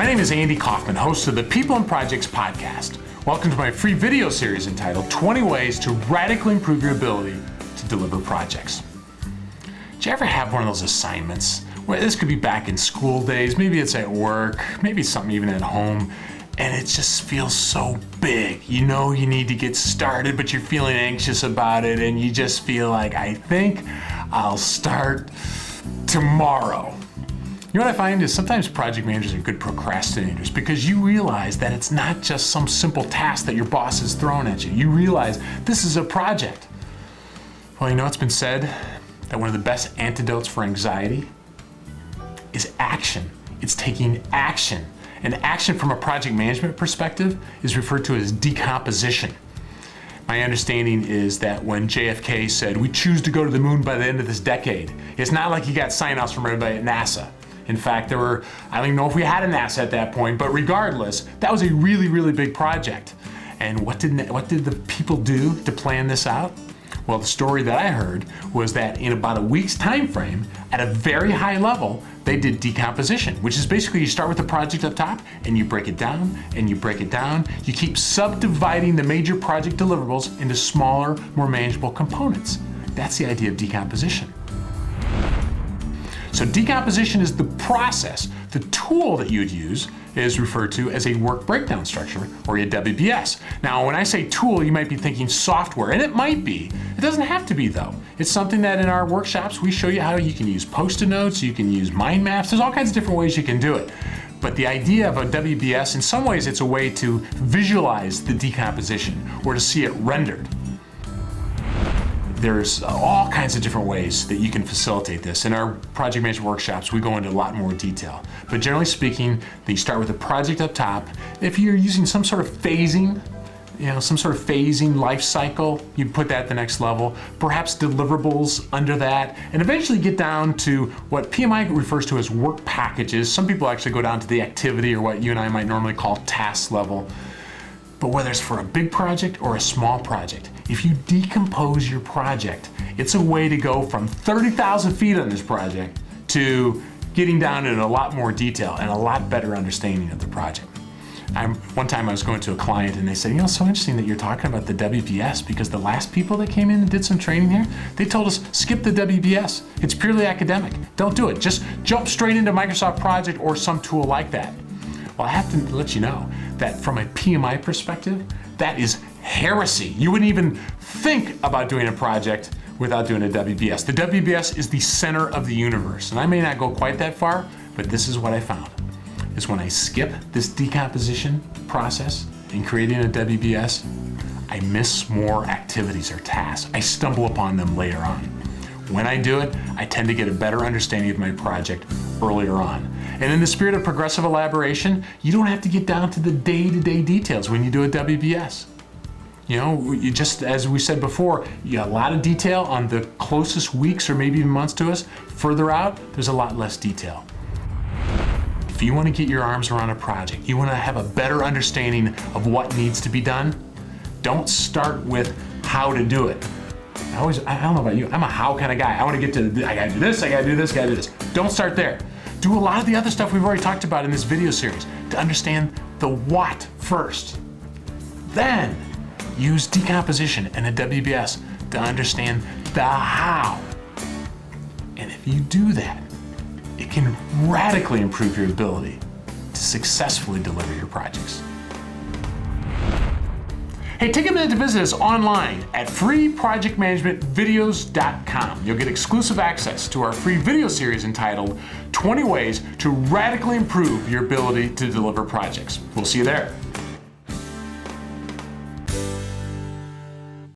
name is Andy Kaufman, host of the People and Projects podcast. Welcome to my free video series entitled 20 Ways to Radically Improve Your Ability to Deliver Projects. Did you ever have one of those assignments? Well, this could be back in school days, maybe it's at work, maybe something even at home, and it just feels so big. You know you need to get started, but you're feeling anxious about it, and you just feel like, I think I'll start tomorrow. You know what I find is sometimes project managers are good procrastinators because you realize that it's not just some simple task that your boss has thrown at you. You realize this is a project. Well, you know it's been said that one of the best antidotes for anxiety is action. It's taking action. And action from a project management perspective is referred to as decomposition. My understanding is that when JFK said, we choose to go to the moon by the end of this decade, it's not like he got sign-offs from everybody at NASA. In fact, I don't even know if we had a NASA at that point, but regardless, that was a really, really big project. And what did the people do to plan this out? Well, the story that I heard was that in about a week's time frame, at a very high level, they did decomposition, which is basically you start with the project up top and you break it down and you break it down. You keep subdividing the major project deliverables into smaller, more manageable components. That's the idea of decomposition. So decomposition is the process. The tool that you'd use is referred to as a work breakdown structure, or a WBS. Now, when I say tool, you might be thinking software, and it might be. It doesn't have to be, though. It's something that in our workshops, we show you how you can use Post-it notes, you can use mind maps, there's all kinds of different ways you can do it. But the idea of a WBS, in some ways, it's a way to visualize the decomposition, or to see it rendered. There's all kinds of different ways that you can facilitate this. In our project management workshops, we go into a lot more detail. But generally speaking, you start with a project up top. If you're using some sort of phasing, life cycle, you put that at the next level, perhaps deliverables under that, and eventually get down to what PMI refers to as work packages. Some people actually go down to the activity, or what you and I might normally call task level. But whether it's for a big project or a small project, if you decompose your project, it's a way to go from 30,000 feet on this project to getting down in a lot more detail and a lot better understanding of the project. One time I was going to a client and they said, it's so interesting that you're talking about the WBS because the last people that came in and did some training here, they told us, skip the WBS. It's purely academic. Don't do it. Just jump straight into Microsoft Project or some tool like that. Well, I have to let you know that from a PMI perspective, that is heresy. You wouldn't even think about doing a project without doing a WBS. The WBS is the center of the universe. And I may not go quite that far, but this is what I found. Is when I skip this decomposition process in creating a WBS, I miss more activities or tasks. I stumble upon them later on. When I do it, I tend to get a better understanding of my project earlier on. And in the spirit of progressive elaboration, you don't have to get down to the day-to-day details when you do a WBS. You just, as we said before, you got a lot of detail on the closest weeks or maybe even months to us. Further out, there's a lot less detail. If you want to get your arms around a project, you want to have a better understanding of what needs to be done, don't start with how to do it. I don't know about you, I'm a how kind of guy. I want to get to, I gotta do this, I gotta do this, I gotta do this. Don't start there. Do a lot of the other stuff we've already talked about in this video series to understand the what first. Then use decomposition and a WBS to understand the how. And if you do that, it can radically improve your ability to successfully deliver your projects. Hey, take a minute to visit us online at freeprojectmanagementvideos.com. You'll get exclusive access to our free video series entitled 20 Ways to Radically Improve Your Ability to Deliver Projects. We'll see you there.